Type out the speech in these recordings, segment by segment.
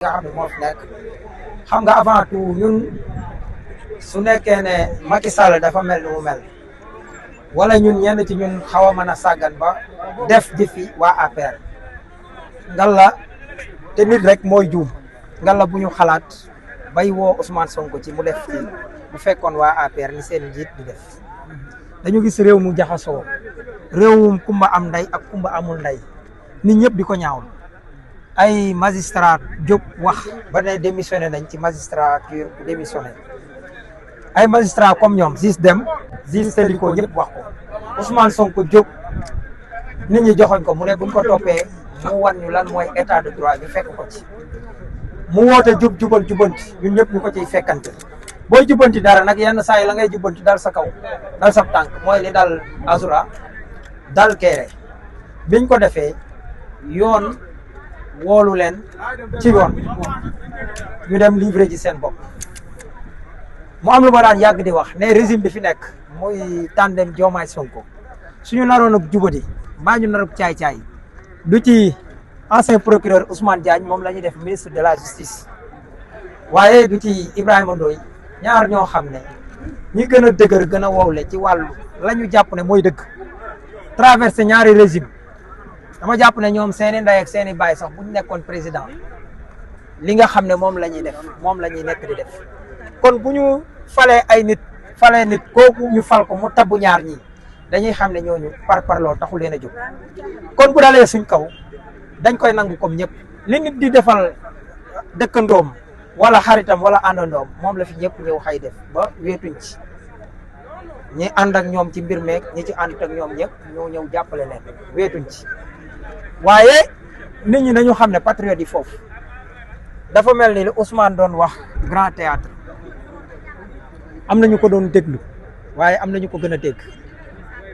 nga xam ne moo fi nekk xam nga avant tout ñun su nekkee ne Macky Sall dafa mel ni mu mel wala ñun ñenn ci ñun xaw a mën a sàggan ba def jëfi waa APR ngalla te nit rek mooy juum ngalla bu ñu xalaat bay woo Ousmane Sonko ci mu def ci bu fekkoon waa APR ni seen njiit di def dañu gis réew mu jaxasoo réewum kumba am ndey ak kumba amul ndey nit ñëpp di ko ñaawul ay magistrat jóg wax ba ne démissionné nañ ci magistrature démissionné ay magistrat comme ñoom gis dem gis teliko ñëpp wax ko Ousmane Sonko jóg nit ñi joxoñ ko mu ne buñ ko toppee mu wan ñu lan mooy état de droit bi fekk ko ci mu woote jubanti ñun ñëpp ñu ko ciy fekkante booy jubanti dara nag yenn saa yi la ngay jubanti dal sa kaw dal sa tànk mooy li dal Azura dal Kéré biñ ko defee yoon woolu leen ci yoon ñu dem livrer ci seen bopp mu am lu ma daan yàgg di wax ne régime bi fi nekk muy tandem Diomaye Sonko suñu naroon ak jubadi mbaa ñu nar ak caay-caay du ci ancien procureur Ousmane Diagne moom la ñuy def ministre de la justice waaye du ci Ibrahima Ndoye ñaar ñoo xam ne ñi gën a dëgër gën a wowle ci wàllu la ñu jàpp ne mooy dëgg traversé ñaari régime dama jàpp ne ñoom seeni ndey ak seeni baay sax bu ñu nekkoon président li nga xam ne moom la ñuy def moom la ñuy nekk di def kon bu ñu falee ay nit falee nit kooku ñu fal ko mu tabbu ñaar ñi dañuy xam ne ñooñu parloo taxu leen a jóg kon bu dalee suñ kaw dañ koy nangu comme ñëpp li nit di defal dëkkandoom wala xaritam wala àndandoom moom la fi ñëpp ñëw xay def ba weetuñ ci ñi ànd ak ñoom ci mbir meeg ñi ci ànd ak ñoom ñëpp ñoo ñëw jàppale leen weetuñ ci waaye nit ñi dañu xam ne patriote yi foofu dafa mel ni li Ousmane doon wax grand théâtre am nañu ko doon déglu waaye am nañu ko gën a dégg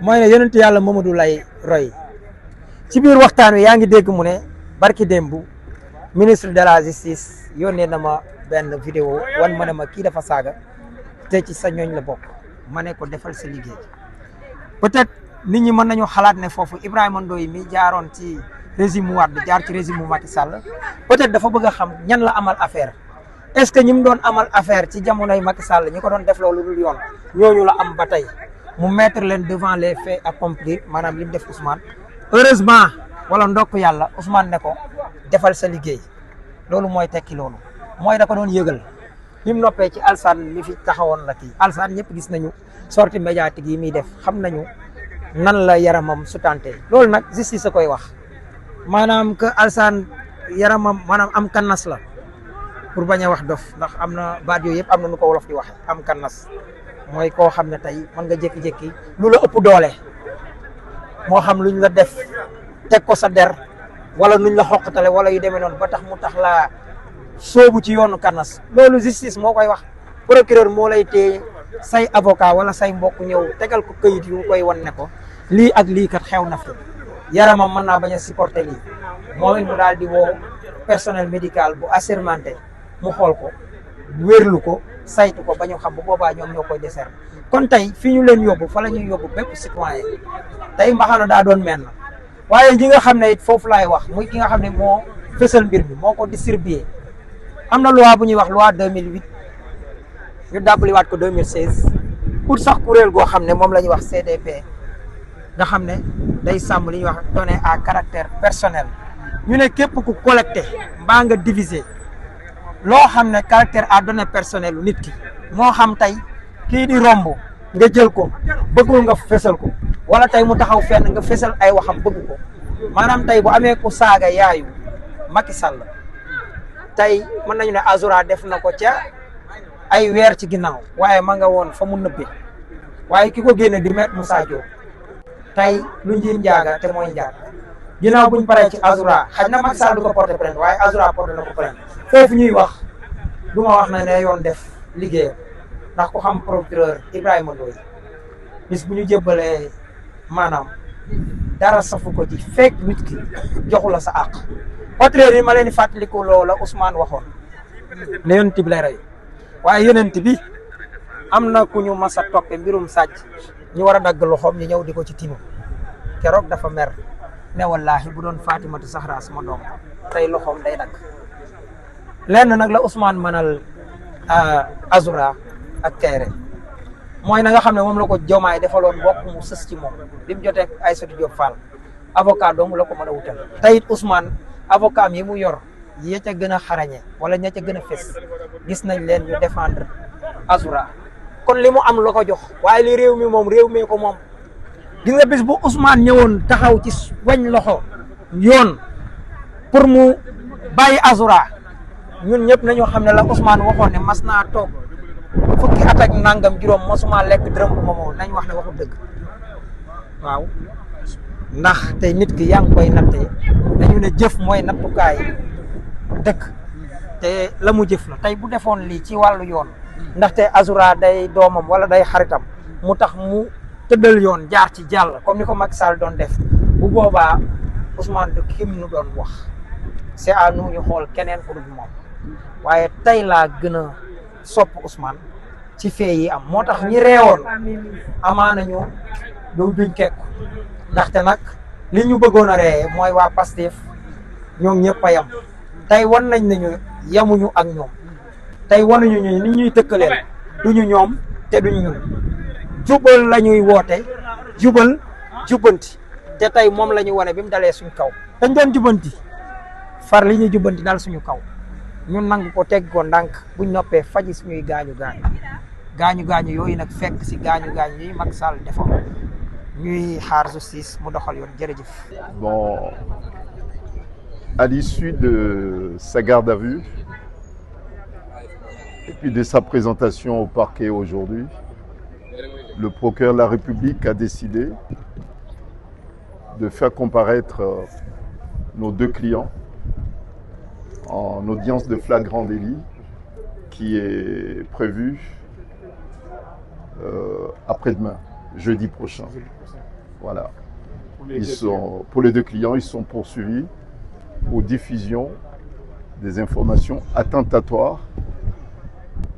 mooy ne yonent yàlla Mamadou lay roy ci biir waxtaan wi yaa ngi dégg mu ne barki démb ministre de la justice yónnee na ma benn vidéo wan ma ne ma kii dafa saaga te ci sa ñooñ la bokk ma ne ko defal sa liggéey peut-être nit ñi mën nañu xalaat ne foofu Ibrahima Ndoye mi jaaroon ci régime mu Wade jaar ci régime mu Macky Sall peut-être dafa bëgg a xam ñan la amal affaire est-ce que ñi mu doon amal affaire ci jamonoy Macky Sall ñi ko doon def loolu dul yoon ñooñu la am ba tey mu mettre leen devant les faits accomplis maanaam li mu def Ousmane heureusement wala ndokk yàlla Ousmane ne ko defal sa liggéey loolu mooy tekki loolu mooy da ko doon yëgal bi mu noppee ci Alsane mi fi taxawoon la kii Alsane ñëpp gis nañu sortie médiatique yi muy def xam nañu nan la yaramam sutante loolu nag justice a koy wax maanaam que Alsane yaramam maanaam am kannas la pour bañ a wax dof ndax am na baat yooyu yëpp am na nu ko wolof di waxe am kannas mooy koo xam ne tey mën nga jékki-jékki lu la ëpp doole moo xam luñ la def teg ko sa der wala nuñ la xoqatale wala yu demee noonu ba tax mu tax laa soobu ci yoonu kannas loolu justice moo koy wax procureur moo lay téye say avocat wala say mbokk ñëw tegal ko këyit yu koy wan ne ko lii ak lii kat xew na fi yaramam mën naa bañ a supporter lii mooy mu daal di woo personnel médical bu assermenté mu xool ko wérlu ko saytu ko ba ñu xam bu boobaa ñoom ñoo koy décerner kon tey fi ñu leen yóbbu fa la ñuy yóbbu bépp citoyen tey mbaxana daa doon menn waaye ñi nga xam ne it foofu laay wax muy ki nga xam ne moo fësal mbir mi moo ko distribué am na loi bu ñuy wax loi 2008 ñu dàbbaliwaat ko 2016 pour sax kuréel goo xam ne moom la ñuy wax CDP nga xam ne day sàmm li ñuy wax données à caractère personnel ñu ne képp ku collecté mbaa nga diviser loo xam ne caractère à données personnelles nit ki moo xam tey kii di romb nga jël ko bëggul nga fésal ko wala tey mu taxaw fenn nga fésal ay waxam bëgg ko maanaam tey bu amee ku saaga yaayu Macky Sall tey mën nañu ne Azura def na ko ca ay weer ci ginnaaw waaye ma nga woon fa mu nëbbee waaye ki ko génne di Maître Moussa Diop tey lu njiin njaaga te mooy njaag ginnaaw buñ paree ci Azura xaj na Macky Sall du ko porter plainte waaye Azura porter na ko plainte foofu ñuy wax du ma wax na ne yoon def liggéeyam ndax ku xam procureur Ibrahima Ndoye bis bu ñu jébbalee maanaam dara safu ko ci fekk nit ki joxu la sa àq patriote yi ma leen di fàttaliku loola Ousmane waxoon ne yonent bi lay rey waaye yonent bi am na ku ñu mas a toppe mbirum sàcc ñu war a dagg loxoom ñu ñëw di ko ci tinu keroog dafa mer ne wallaahi bu doon Fatimatu Zahra sama doom tey loxoom day dagg lenn nag la Ousmane mënal Azoura ak Kairé mooy na nga xam ne moom la ko Diomaye defaloon bokk mu sës ci moom bi mu jotee Aïssatou Diop Fall avocat dong la ko mën a wutal tey it Ousmane avocat yi mu yor ya ca gën a xarañe wala ña ca gën a fës gis nañ leen ñu défendre Azoura kon li mu am la ko jox waaye li réew mi moom réew mee ko moom gis nga bis bu Ousmane ñëwoon taxaw ci wañ loxo yoon pour mu bàyyi Azoura ñun ñëpp nañoo xam ne la Ousmane waxoon ne mas naa toog fukki at ak nangam juróom mosuma lekk dërëm bu ma moom nañ wax ne waxu dëgg waaw ndax tey nit ki yaa ngi koy nattee dañu ne jëf mooy nattukaay dëkk te la mu jëf la tey bu defoon lii ci wàllu yoon ndaxte Azoura day doomam wala day xaritam mu tax mu tëddal yoon jaar ci jàll comme ni ko Macky Sall doon def bu boobaa Ousmane de kim nu doon wax c'est à nous ñu xool keneen ku dul moom waaye tey laa gën a sopp Ousmane ci fee yi am moo tax ñi reewoon amaana ñu duñ kekku ndaxte nag li ñu bëggoon a ree mooy waa Pastef ñoom ñëpp a yam tey wan nañ nañu yamuñu ak ñoom tey wanuñu ñu ni ñuy tëkkaleel duñu ñoom te duñ ñun jubal la ñuy woote jubal jubbanti te tey moom la ñu wane bi mu dalee suñ kaw dañ doon jubbanti far li ñuy jubbanti dal suñu kaw ñun nangu ko teg ko ndànk buñ noppee faji suñuy gaañu yooyu nag fekk si gaañu yi Macky Sall defoon ñuy xaar justice mu doxal yoon jërëjëf. Bon, à l'issue de sa garde à vue et puis de sa présentation au parquet aujourd'hui, le procureur de la République a décidé de faire comparaître nos deux clients en audience de flagrant délit qui est prévue après-demain, jeudi prochain. Voilà. Pour les deux clients, ils sont poursuivis pour diffusion des informations attentatoires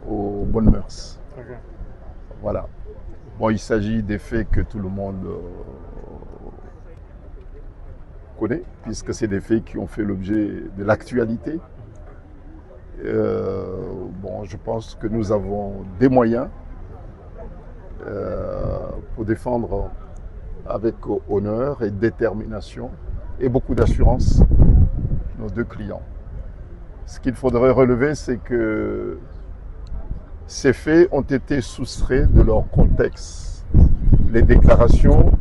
aux bonnes mœurs. Voilà. Bon, il s'agit des faits que tout le monde connaît, puisque c'est des faits qui ont fait l'objet de l'actualité. Bon, je pense que nous avons des moyens pour défendre avec honneur et détermination et beaucoup d'assurance nos deux clients. Ce qu'il faudrait relever, c'est que ces faits ont été soustraits de leur contexte. Les déclarations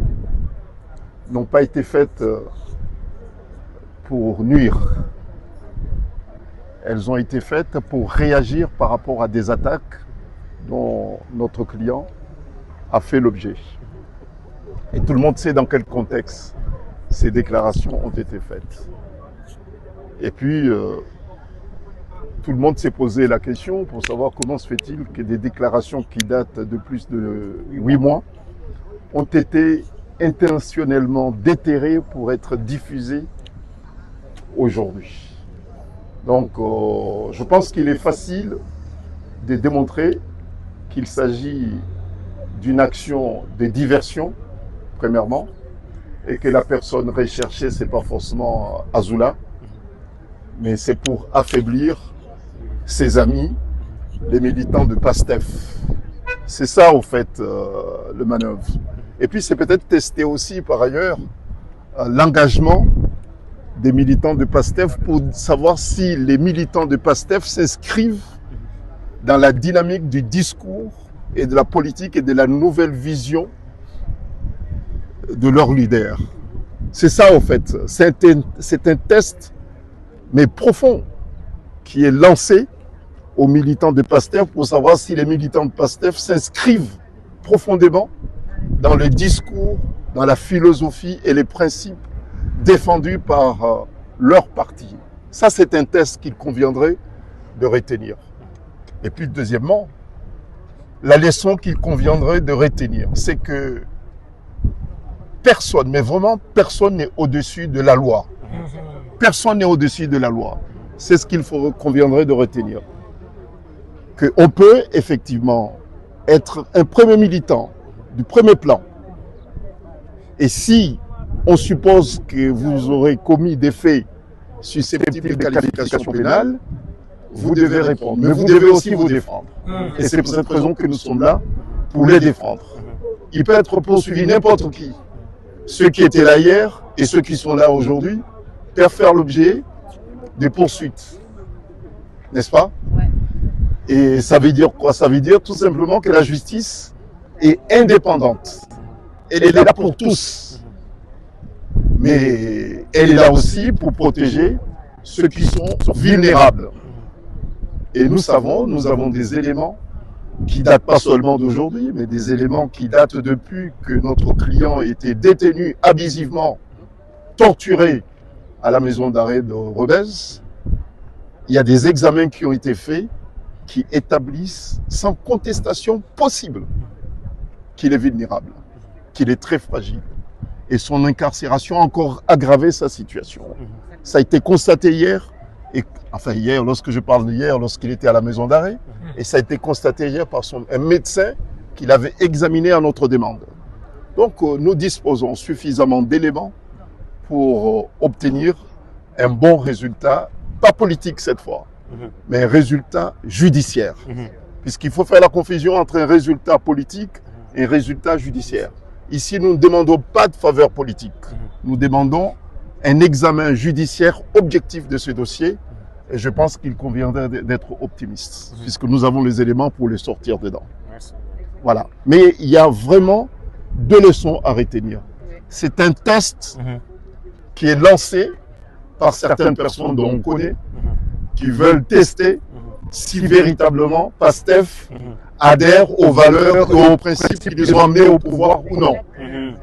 n'ont pas été faites pour nuire. Elles ont été faites pour réagir par rapport à des attaques dont notre client a fait l'objet. Et tout le monde sait dans quel contexte ces déclarations ont été faites. Et puis, tout le monde s'est posé la question pour savoir comment se fait-il que des déclarations qui datent de plus de 8 mois ont été intentionnellement déterrées pour être diffusées aujourd'hui. Donc, je pense qu'il est facile de démontrer qu'il s'agit d'une action de diversion, premièrement, et que la personne recherchée, ce n'est pas forcément Azoura, mais c'est pour affaiblir ses amis, les militants de PASTEF. C'est ça, au fait, le manœuvre. Et puis, c'est peut-être tester aussi, par ailleurs, l'engagement des militants de PASTEF pour savoir si les militants de PASTEF s'inscrivent dans la dynamique du discours et de la politique et de la nouvelle vision de leur leader. C'est ça, au fait. C'est un test, mais profond, qui est lancé aux militants de PASTEF pour savoir si les militants de PASTEF s'inscrivent profondément dans le discours, dans la philosophie et les principes défendus par leur parti. Ça, c'est un test qu'il conviendrait de retenir. Et puis, deuxièmement, la leçon qu'il conviendrait de retenir, c'est que personne, mais vraiment personne n'est au-dessus de la loi. Personne n'est au-dessus de la loi. C'est ce qu'il conviendrait de retenir. Qu'on peut effectivement être un premier militant du premier plan. Et si on suppose que vous aurez commis des faits susceptibles de qualification pénale, vous devez répondre, mais vous devez aussi vous défendre. Et c'est pour cette raison que nous sommes là, pour les défendre. Il peut être poursuivi n'importe qui. Ceux qui étaient là hier et ceux qui sont là aujourd'hui peuvent faire l'objet de poursuites. N'est-ce pas? Ouais. Et ça veut dire quoi? Ça veut dire tout simplement que la justice est indépendante. Elle est là pour tous. Mais elle est là aussi pour protéger ceux qui sont vulnérables. Et nous savons, nous avons des éléments qui datent pas seulement d'aujourd'hui, mais des éléments qui datent depuis que notre client était détenu abusivement, torturé à la maison d'arrêt de Rodez. Il y a des examens qui ont été faits qui établissent sans contestation possible qu'il est vulnérable, qu'il est très fragile. Et son incarcération a encore aggravé sa situation. Ça a été constaté hier, hier, lorsque je parle d'hier, lorsqu'il était à la maison d'arrêt, et ça a été constaté hier par un médecin qui l'avait examiné à notre demande. Donc nous disposons suffisamment d'éléments pour obtenir un bon résultat, pas politique cette fois, mais un résultat judiciaire. Puisqu'il faut faire la confusion entre un résultat politique et un résultat judiciaire. Ici, nous ne demandons pas de faveur politique. Nous demandons un examen judiciaire objectif de ce dossier. Et je pense qu'il conviendrait d'être optimiste, puisque nous avons les éléments pour les sortir dedans. Merci. Voilà. Mais il y a vraiment deux leçons à retenir. C'est un test qui est lancé par certaines personnes dont on connaît, qui veulent tester si véritablement PASTEF adhère aux valeurs et aux principes qui les ont amenés au pouvoir ou non.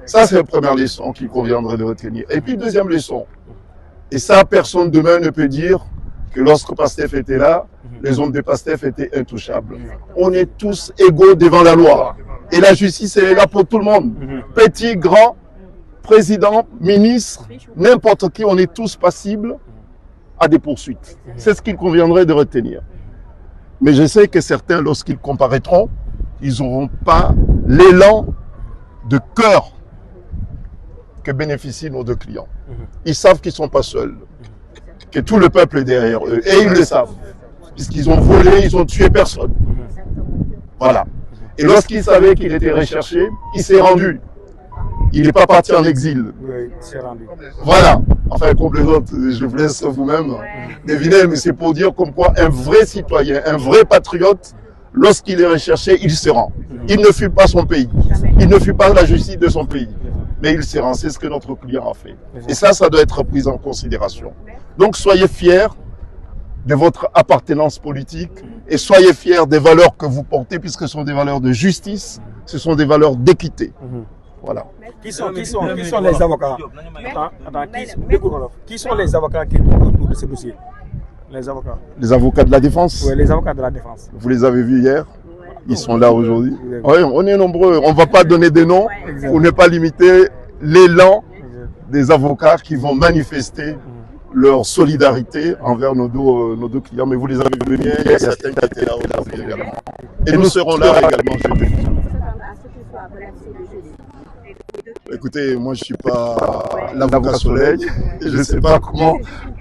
Ça, c'est la première leçon qu'il conviendrait de retenir. Et puis, deuxième leçon, et ça, personne demain ne peut dire que lorsque PASTEF était là, les hommes de PASTEF étaient intouchables. On est tous égaux devant la loi. Et la justice, elle est là pour tout le monde. Petit, grand, président, ministre, n'importe qui, on est tous passibles à des poursuites. C'est ce qu'il conviendrait de retenir. Mais je sais que certains, lorsqu'ils comparaîtront, ils n'auront pas l'élan de cœur que bénéficient nos deux clients. Ils savent qu'ils ne sont pas seuls, que tout le peuple est derrière eux. Et ils le savent, puisqu'ils ont volé, ils ont tué personne. Voilà. Et lorsqu'il savait qu'il était recherché, il s'est rendu. Il n'est pas parti en exil. Oui, c'est rendu. Voilà. Enfin, complément, je vous laisse vous-même deviner, mais c'est pour dire comme quoi un vrai citoyen, un vrai patriote, lorsqu'il est recherché, il se rend. Il ne fuit pas son pays. Il ne fuit pas la justice de son pays. Mais il se rend. C'est ce que notre client a fait. Et ça doit être pris en considération. Donc, soyez fiers de votre appartenance politique et soyez fiers des valeurs que vous portez, puisque ce sont des valeurs de justice, ce sont des valeurs d'équité. Voilà. Qui sont les avocats? Qui sont les avocats qui tournent autour de ce dossier? Les avocats. Les avocats de la défense? Oui, les avocats de la défense. Vous les avez vus hier? Ils sont là aujourd'hui. Oui, on est nombreux. On ne va pas donner des noms pour ne pas limiter l'élan des avocats qui vont manifester leur solidarité envers nos deux clients. Mais vous les avez vus hier, il y a certains qui étaient là aujourd'hui également. Et nous serons là également jeudi. Écoutez, moi je ne suis pas l'avocat Soleil, je ne sais pas comment.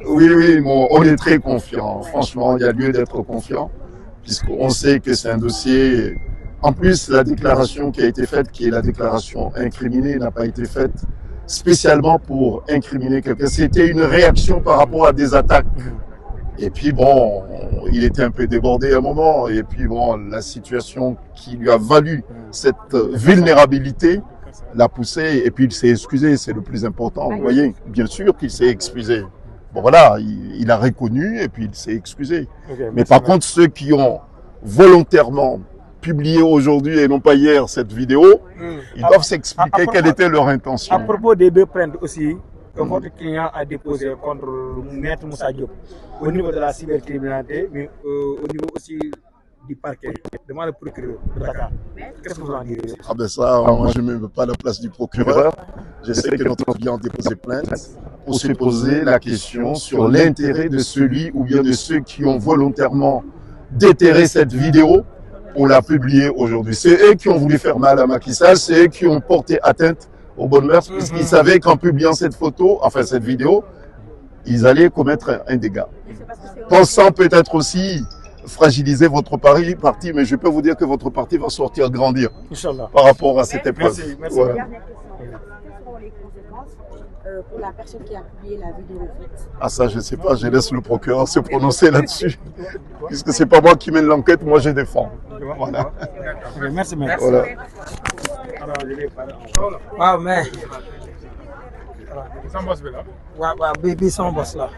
Oui, bon, on est très confiant. Franchement, il y a lieu d'être confiant, puisqu'on sait que c'est un dossier. En plus, la déclaration qui a été faite, qui est la déclaration incriminée, n'a pas été faite spécialement pour incriminer quelqu'un. C'était une réaction par rapport à des attaques. Et puis bon, il était un peu débordé à un moment. Et puis bon, la situation qui lui a valu cette vulnérabilité l'a poussé. Et puis il s'est excusé, c'est le plus important. Vous voyez, bien sûr qu'il s'est excusé. Bon voilà, il a reconnu et puis il s'est excusé. Okay, mais par contre, ceux qui ont volontairement publié aujourd'hui et non pas hier cette vidéo, ils doivent s'expliquer quelle était leur intention. À propos des deux plaintes aussi, que votre client a déposé contre Maître Moussa Diop au niveau de la cybercriminalité, mais au niveau aussi du parquet, devant le procureur de Dakar. Qu'est-ce que vous en direz? Ah ben ça, moi je ne me mets pas à la place du procureur. Je sais que notre client a déposé plainte pour se poser la question sur l'intérêt de celui ou bien de ceux qui ont volontairement déterré cette vidéo pour la publier aujourd'hui. C'est eux qui ont voulu faire mal à Macky Sall, c'est eux qui ont porté atteinte aux bonnes mœurs, puisqu'ils savaient qu'en publiant cette photo, enfin cette vidéo, ils allaient commettre un dégât. Pensant peut-être aussi fragiliser votre parti, mais je peux vous dire que votre parti va sortir grandir Inch'Allah. par rapport à cette épreuve. Merci. Voilà. Dernière question. Quelles seront les conséquences pour la personne qui a publié la vidéo en fait? Ah ça, je ne sais pas, je laisse le procureur se prononcer là-dessus. Puisque ce n'est pas moi qui mène l'enquête, moi je défends. Voilà. Merci, maître. Voilà. Alors, je vais parler. waaw mais Sama boss bi la. waaw bii sama bos la.